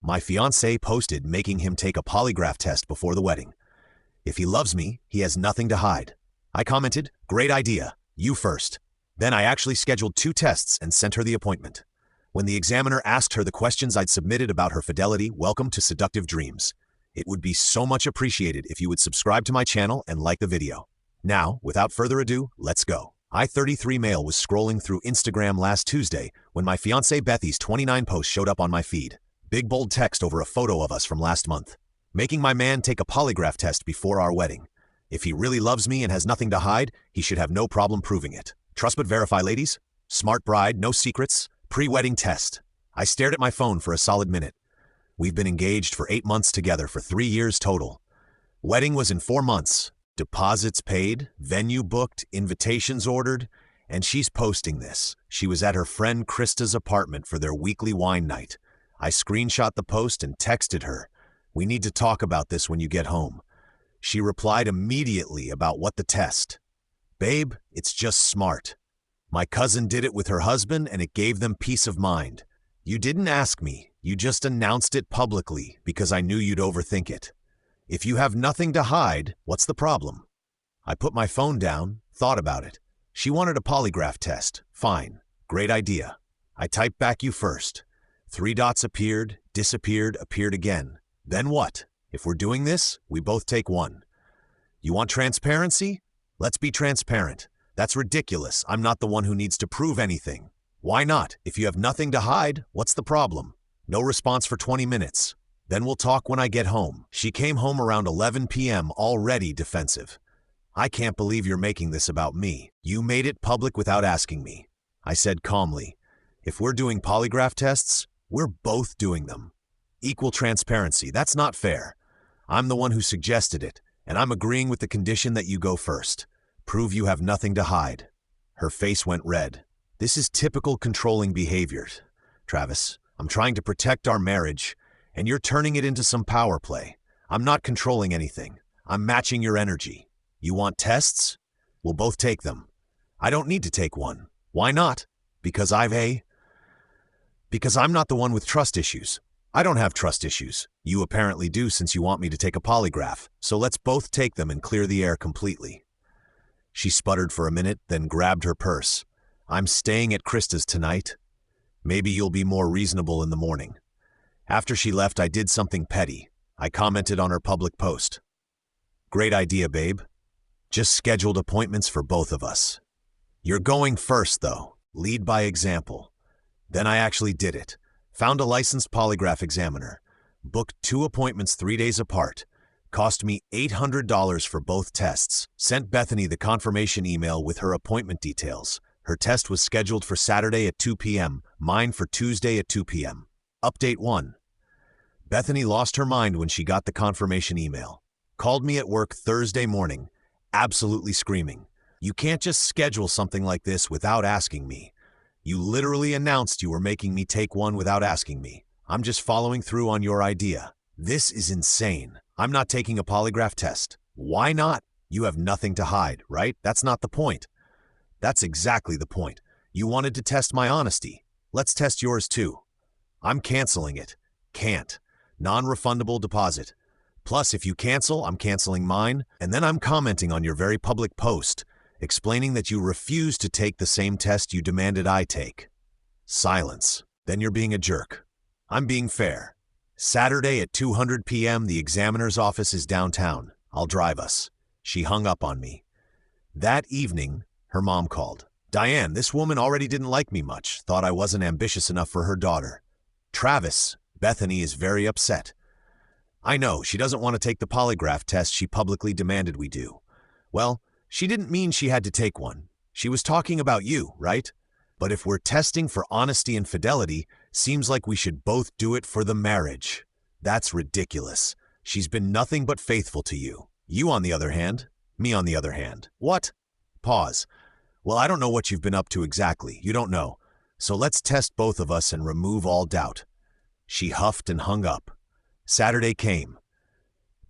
My fiancé posted making him take a polygraph test before the wedding. If he loves me, he has nothing to hide. I commented, "Great idea, you first." Then I actually scheduled 2 tests and sent her the appointment. When the examiner asked her the questions I'd submitted about her fidelity, welcome to Seductive Dreams. It would be so much appreciated if you would subscribe to my channel and like the video. Now, without further ado, let's go. I, 33 male, was scrolling through Instagram last Tuesday when my fiancée Bethy's 29 post showed up on my feed. Big bold text over a photo of us from last month. Making my man take a polygraph test before our wedding. If he really loves me and has nothing to hide, he should have no problem proving it. Trust but verify, ladies. Smart bride, no secrets. Pre-wedding test. I stared at my phone for a solid minute. We've been engaged for 8 months together for 3 years total. Wedding was in 4 months. Deposits paid, venue booked, invitations ordered, and she's posting this. She was at her friend Krista's apartment for their weekly wine night. I screenshot the post and texted her, "We need to talk about this when you get home." She replied immediately about what the test. "Babe, it's just smart. My cousin did it with her husband and it gave them peace of mind. You didn't ask me, you just announced it publicly because I knew you'd overthink it. If you have nothing to hide, what's the problem?" I put my phone down, thought about it. She wanted a polygraph test. Fine. Great idea. I typed back, "You first." 3 dots appeared, disappeared, appeared again. Then what? If we're doing this, we both take 1. You want transparency? Let's be transparent. That's ridiculous. I'm not the one who needs to prove anything. Why not? If you have nothing to hide, what's the problem? No response for 20 minutes. Then we'll talk when I get home. She came home around 11 p.m. already defensive. "I can't believe you're making this about me. You made it public without asking me." I said calmly, "If we're doing polygraph tests, we're both doing them. Equal transparency, that's not fair. I'm the one who suggested it, and I'm agreeing with the condition that you go first. Prove you have nothing to hide." Her face went red. "This is typical controlling behavior. Travis, I'm trying to protect our marriage, and you're turning it into some power play. I'm not controlling anything. I'm matching your energy. You want tests? We'll both take them. I don't need to take one. Why not? Because I'm not the one with trust issues. I don't have trust issues. You apparently do since you want me to take a polygraph, so let's both take them and clear the air completely." She sputtered for a minute, then grabbed her purse. "I'm staying at Krista's tonight. Maybe you'll be more reasonable in the morning." After she left, I did something petty. I commented on her public post. "Great idea, babe. Just scheduled appointments for both of us. You're going first, though. Lead by example." Then I actually did it. Found a licensed polygraph examiner. Booked 2 appointments 3 days apart. Cost me $800 for both tests. Sent Bethany the confirmation email with her appointment details. Her test was scheduled for Saturday at 2 p.m., mine for Tuesday at 2 p.m. Update 1. Bethany lost her mind when she got the confirmation email. Called me at work Thursday morning, absolutely screaming, "You can't just schedule something like this without asking me. You literally announced you were making me take one without asking me. I'm just following through on your idea. This is insane. I'm not taking a polygraph test. Why not? You have nothing to hide, right? That's not the point." "That's exactly the point. You wanted to test my honesty. Let's test yours too." "I'm canceling it." "Can't. Non-refundable deposit. Plus, if you cancel, I'm canceling mine, and then I'm commenting on your very public post, explaining that you refuse to take the same test you demanded I take." Silence. "Then you're being a jerk." "I'm being fair. Saturday at 2:00 p.m. the examiner's office is downtown. I'll drive us." She hung up on me. That evening, her mom called. "Diane, this woman already didn't like me much, thought I wasn't ambitious enough for her daughter. Travis, Bethany is very upset. I know, she doesn't want to take the polygraph test she publicly demanded we do. Well, she didn't mean she had to take one. She was talking about you, right? But if we're testing for honesty and fidelity, seems like we should both do it for the marriage. That's ridiculous. She's been nothing but faithful to you. You on the other hand, me on the other hand." "What?" Pause. "Well, I don't know what you've been up to exactly. You don't know. So let's test both of us and remove all doubt." She huffed and hung up. Saturday came.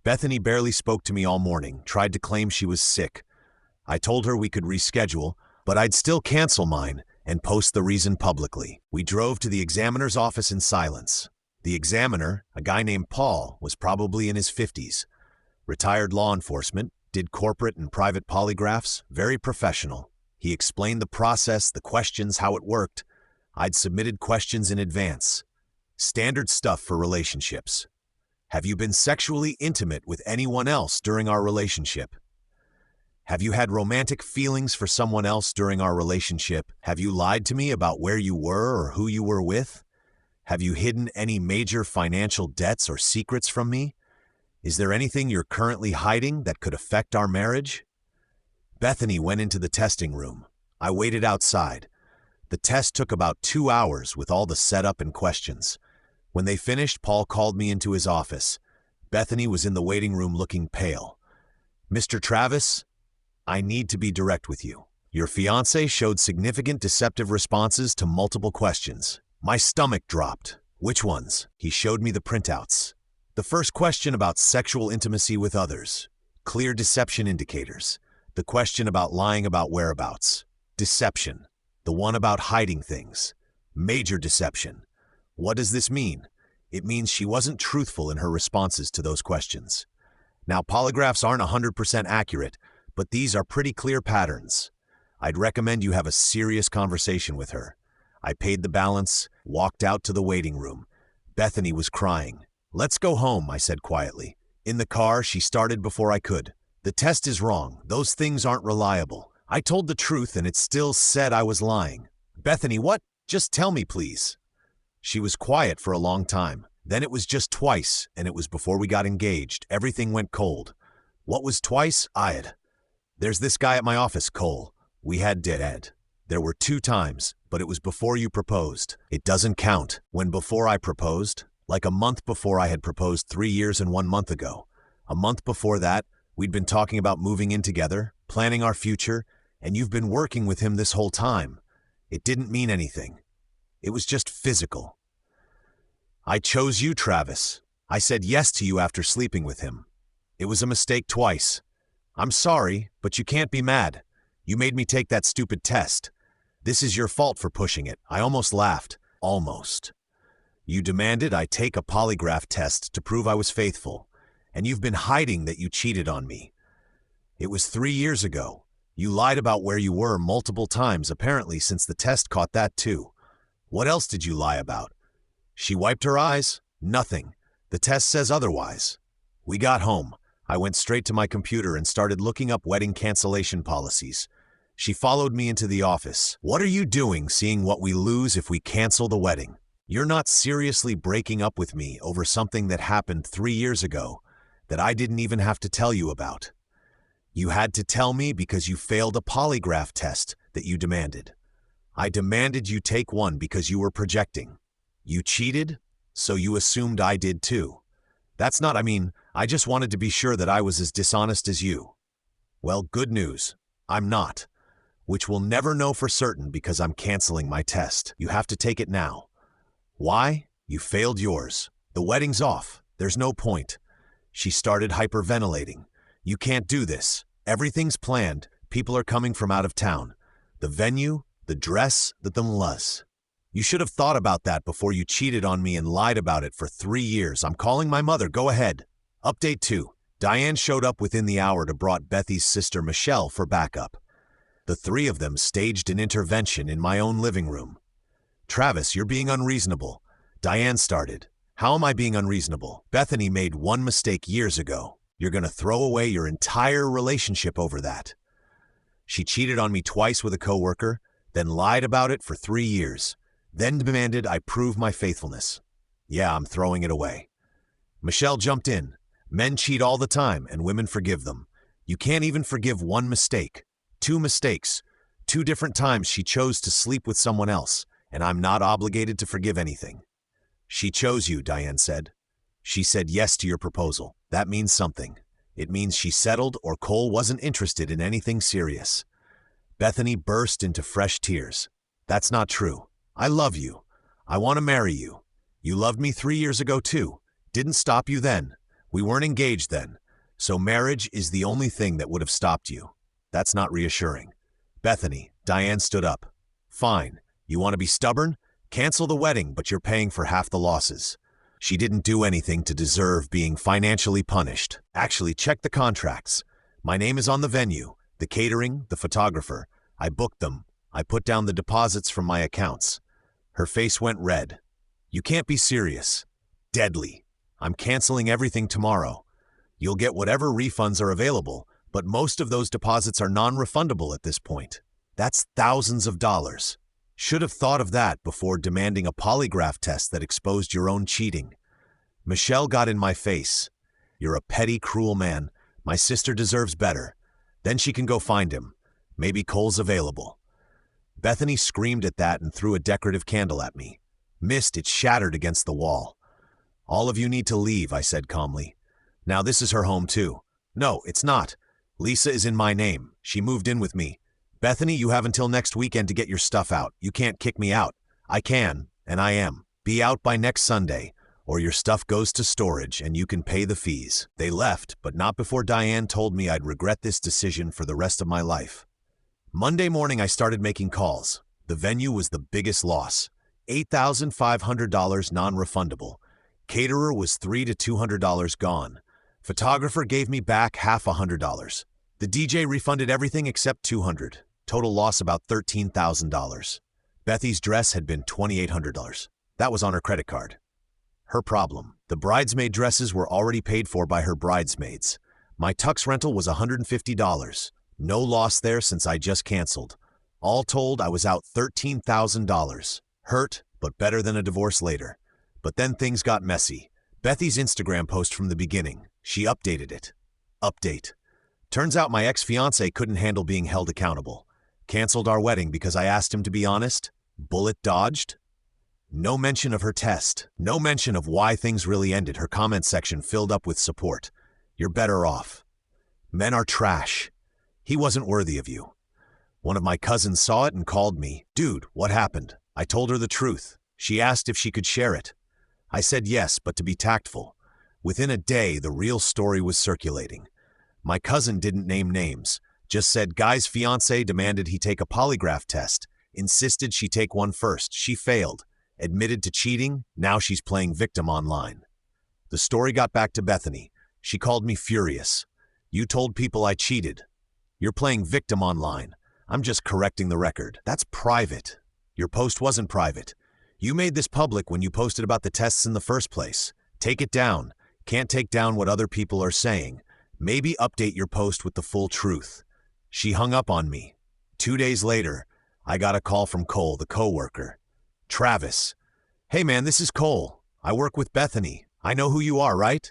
Bethany barely spoke to me all morning, tried to claim she was sick. I told her we could reschedule, but I'd still cancel mine and post the reason publicly. We drove to the examiner's office in silence. The examiner, a guy named Paul, was probably in his 50s. Retired law enforcement, did corporate and private polygraphs, very professional. He explained the process, the questions, how it worked. I'd submitted questions in advance. Standard stuff for relationships. Have you been sexually intimate with anyone else during our relationship? Have you had romantic feelings for someone else during our relationship? Have you lied to me about where you were or who you were with? Have you hidden any major financial debts or secrets from me? Is there anything you're currently hiding that could affect our marriage? Bethany went into the testing room. I waited outside. The test took about 2 hours with all the setup and questions. When they finished, Paul called me into his office. Bethany was in the waiting room looking pale. "Mr. Travis, I need to be direct with you. Your fiancé showed significant deceptive responses to multiple questions. My stomach dropped." "Which ones?" He showed me the printouts. "The first question about sexual intimacy with others. Clear deception indicators. The question about lying about whereabouts. Deception. The one about hiding things. Major deception. What does this mean? It means she wasn't truthful in her responses to those questions. Now, polygraphs aren't 100% accurate, but these are pretty clear patterns. I'd recommend you have a serious conversation with her." I paid the balance, walked out to the waiting room. Bethany was crying. "Let's go home," I said quietly. In the car, she started before I could. "The test is wrong. Those things aren't reliable. I told the truth and it still said I was lying." "Bethany, what? Just tell me, please." She was quiet for a long time. Then it was just twice, and it was before we got engaged. Everything went cold. "What was twice?" "There's this guy at my office, Cole. We had dead. There were 2 times, but it was before you proposed. It doesn't count." "When before I proposed?" "Like a month before I had proposed 3 years and 1 month ago. A month before that, we'd been talking about moving in together, planning our future, and you've been working with him this whole time. It didn't mean anything. It was just physical. I chose you, Travis. I said yes to you after sleeping with him. It was a mistake twice. I'm sorry, but you can't be mad. You made me take that stupid test. This is your fault for pushing it." I almost laughed. "Almost. You demanded I take a polygraph test to prove I was faithful, and you've been hiding that you cheated on me. It was 3 years ago. You lied about where you were multiple times, apparently, since the test caught that too. What else did you lie about?" She wiped her eyes. "Nothing. The test says otherwise." We got home. I went straight to my computer and started looking up wedding cancellation policies. She followed me into the office. "What are you doing, seeing what we lose if we cancel the wedding? You're not seriously breaking up with me over something that happened 3 years ago that I didn't even have to tell you about. You had to tell me because you failed a polygraph test that you demanded. I demanded you take one because you were projecting. You cheated, so you assumed I did too. I just wanted to be sure that I was as dishonest as you. Well, good news. I'm not. Which we'll never know for certain because I'm canceling my test. You have to take it now." "Why? You failed yours. The wedding's off. There's no point." She started hyperventilating. "You can't do this. Everything's planned. People are coming from out of town. The venue, the dress, the thumlas. You should have thought about that before you cheated on me and lied about it for 3 years. I'm calling my mother. Go ahead." Update 2. Diane showed up within the hour to brought Bethy's sister Michelle for backup. The 3 of them staged an intervention in my own living room. "Travis, you're being unreasonable." Diane started. "How am I being unreasonable? Bethany made one mistake years ago. You're going to throw away your entire relationship over that. She cheated on me twice with a coworker, then lied about it for 3 years, then demanded I prove my faithfulness. Yeah, I'm throwing it away." Michelle jumped in. "Men cheat all the time, and women forgive them. You can't even forgive one mistake. 2 mistakes. 2 different times she chose to sleep with someone else, and I'm not obligated to forgive anything." "She chose you," Diane said. "She said yes to your proposal. That means something. It means she settled or Cole wasn't interested in anything serious." Bethany burst into fresh tears. "That's not true. I love you. I want to marry you. You loved me 3 years ago too. Didn't stop you then. We weren't engaged then. So marriage is the only thing that would have stopped you. That's not reassuring." "Bethany," Diane stood up. "Fine. You want to be stubborn? Cancel the wedding, but you're paying for half the losses." She didn't do anything to deserve being financially punished. Actually, check the contracts. My name is on the venue, the catering, the photographer. I booked them. I put down the deposits from my accounts. Her face went red. You can't be serious. Deadly. I'm canceling everything tomorrow. You'll get whatever refunds are available, but most of those deposits are non-refundable at this point. That's thousands of dollars. Should have thought of that before demanding a polygraph test that exposed your own cheating. Michelle got in my face. You're a petty, cruel man. My sister deserves better. Then she can go find him. Maybe Cole's available. Bethany screamed at that and threw a decorative candle at me. Missed, it shattered against the wall. All of you need to leave, I said calmly. Now this is her home too. No, it's not. Lisa is in my name. She moved in with me. Bethany, you have until next weekend to get your stuff out. You can't kick me out. I can, and I am. Be out by next Sunday, or your stuff goes to storage and you can pay the fees. They left, but not before Diane told me I'd regret this decision for the rest of my life. Monday morning I started making calls. The venue was the biggest loss. $8,500 non-refundable. Caterer was $300 to $200 gone. Photographer gave me back half $100. The DJ refunded everything except $200. Total loss about $13,000. Bethy's dress had been $2,800. That was on her credit card. Her problem. The bridesmaid dresses were already paid for by her bridesmaids. My tux rental was $150. No loss there since I just canceled. All told, I was out $13,000. Hurt, but better than a divorce later. But then things got messy. Bethy's Instagram post from the beginning. She updated it. Update. Turns out my ex-fiancé couldn't handle being held accountable. Canceled our wedding because I asked him to be honest. Bullet dodged. No mention of her test. No mention of why things really ended. Her comment section filled up with support. You're better off. Men are trash. He wasn't worthy of you. One of my cousins saw it and called me. Dude, what happened? I told her the truth. She asked if she could share it. I said yes, but to be tactful. Within a day, the real story was circulating. My cousin didn't name names, just said guy's fiancé demanded he take a polygraph test, insisted she take one first. She failed, admitted to cheating, now she's playing victim online. The story got back to Bethany. She called me furious. You told people I cheated. You're playing victim online. I'm just correcting the record. That's private. Your post wasn't private. You made this public when you posted about the tests in the first place. Take it down. Can't take down what other people are saying. Maybe update your post with the full truth. She hung up on me. 2 days later, I got a call from Cole, the coworker. Travis. Hey man, this is Cole. I work with Bethany. I know who you are, right?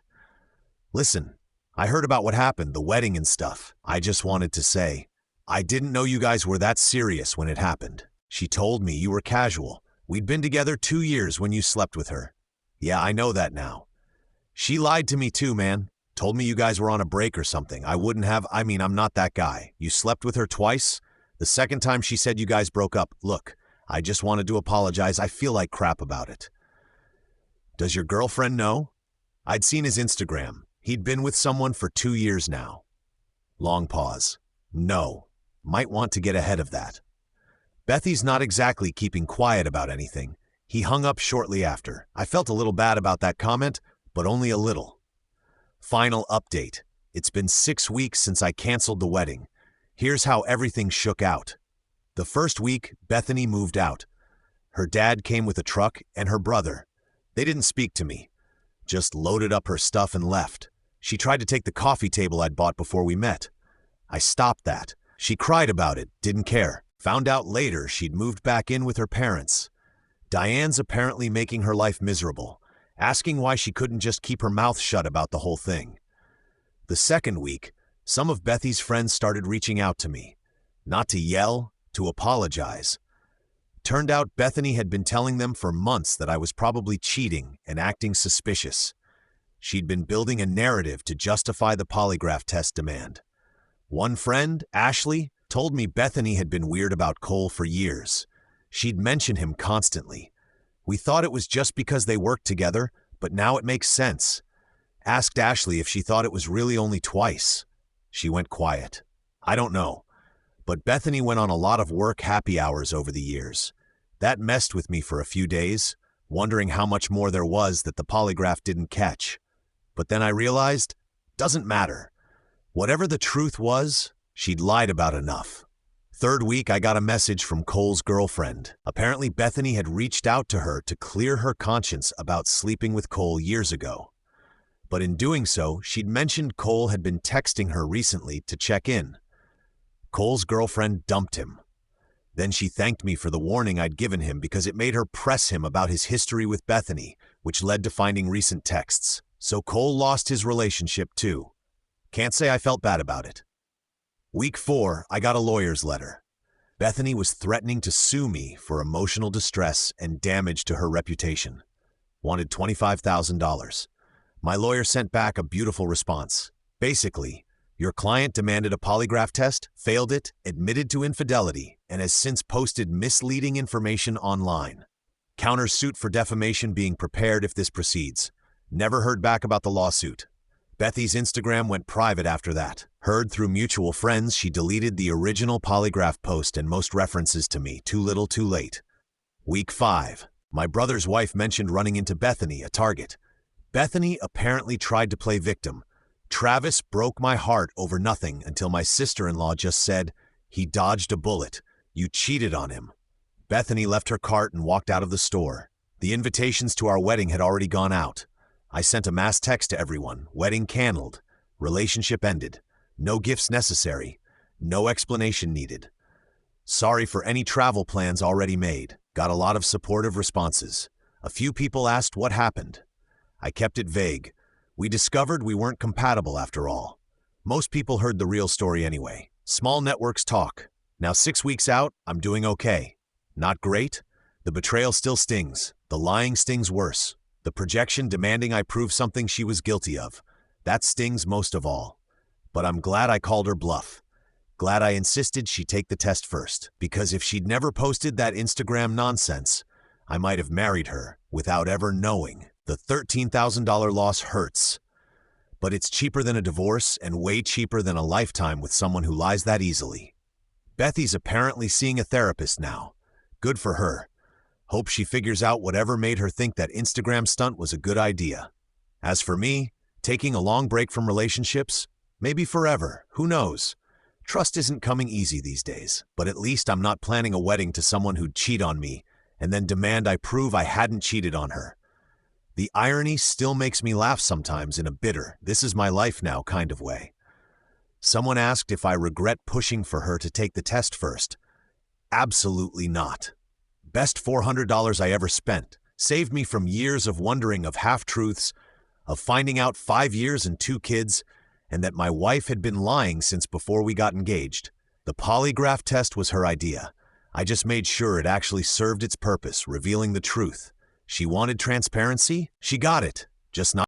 Listen, I heard about what happened, the wedding and stuff. I just wanted to say, I didn't know you guys were that serious when it happened. She told me you were casual. We'd been together 2 years when you slept with her. Yeah, I know that now. She lied to me too, man. Told me you guys were on a break or something. I'm not that guy. You slept with her twice? The second time she said you guys broke up. Look, I just wanted to apologize. I feel like crap about it. Does your girlfriend know? I'd seen his Instagram. He'd been with someone for 2 years now. Long pause. No. Might want to get ahead of that. Bethy's not exactly keeping quiet about anything. He hung up shortly after. I felt a little bad about that comment, but only a little. Final update. It's been 6 weeks since I canceled the wedding. Here's how everything shook out. The first week, Bethany moved out. Her dad came with a truck and her brother. They didn't speak to me. Just loaded up her stuff and left. She tried to take the coffee table I'd bought before we met. I stopped that. She cried about it, didn't care. Found out later she'd moved back in with her parents. Diane's apparently making her life miserable, asking why she couldn't just keep her mouth shut about the whole thing. The second week, some of Bethy's friends started reaching out to me. Not to yell, to apologize. Turned out Bethany had been telling them for months that I was probably cheating and acting suspicious. She'd been building a narrative to justify the polygraph test demand. One friend, Ashley, told me Bethany had been weird about Cole for years. She'd mention him constantly. We thought it was just because they worked together, but now it makes sense. Asked Ashley if she thought it was really only twice. She went quiet. I don't know. But Bethany went on a lot of work happy hours over the years. That messed with me for a few days. wondering how much more there was that the polygraph didn't catch. But then I realized, doesn't matter. Whatever the truth was, she'd lied about enough. Third week, I got a message from Cole's girlfriend. Apparently, Bethany had reached out to her to clear her conscience about sleeping with Cole years ago. But in doing so, she'd mentioned Cole had been texting her recently to check in. Cole's girlfriend dumped him. Then she thanked me for the warning I'd given him because it made her press him about his history with Bethany, which led to finding recent texts. So Cole lost his relationship too. Can't say I felt bad about it. Week 4, I got a lawyer's letter. Bethany was threatening to sue me for emotional distress and damage to her reputation. Wanted $25,000. My lawyer sent back a beautiful response. Basically, your client demanded a polygraph test, failed it, admitted to infidelity, and has since posted misleading information online. Counter-suit for defamation being prepared if this proceeds. Never heard back about the lawsuit. Bethy's Instagram went private after that. Heard through mutual friends she deleted the original polygraph post and most references to me. Too little, too late. Week 5. My brother's wife mentioned running into Bethany, a target. Bethany apparently tried to play victim. Travis broke my heart over nothing until my sister-in-law just said, "He dodged a bullet. You cheated on him." Bethany left her cart and walked out of the store. The invitations to our wedding had already gone out. I sent a mass text to everyone. Wedding canceled. Relationship ended. No gifts necessary. No explanation needed. Sorry for any travel plans already made. Got a lot of supportive responses. A few people asked what happened. I kept it vague. We discovered we weren't compatible after all. Most people heard the real story anyway. Small networks talk. Now 6 weeks out, I'm doing okay. Not great. The betrayal still stings. The lying stings worse. The projection demanding I prove something she was guilty of. That stings most of all. But I'm glad I called her bluff. Glad I insisted she take the test first. Because if she'd never posted that Instagram nonsense, I might have married her without ever knowing. The $13,000 loss hurts. But it's cheaper than a divorce and way cheaper than a lifetime with someone who lies that easily. Bethy's apparently seeing a therapist now. Good for her. Hope she figures out whatever made her think that Instagram stunt was a good idea. As for me, taking a long break from relationships, maybe forever, who knows? Trust isn't coming easy these days, but at least I'm not planning a wedding to someone who'd cheat on me and then demand I prove I hadn't cheated on her. The irony still makes me laugh sometimes in a bitter, this is my life now kind of way. Someone asked if I regret pushing for her to take the test first. Absolutely not. Best $400 I ever spent. Saved me from years of wondering, of half-truths, of finding out 5 years and 2 kids, and that my wife had been lying since before we got engaged. The polygraph test was her idea. I just made sure it actually served its purpose, revealing the truth. She wanted transparency? She got it, just not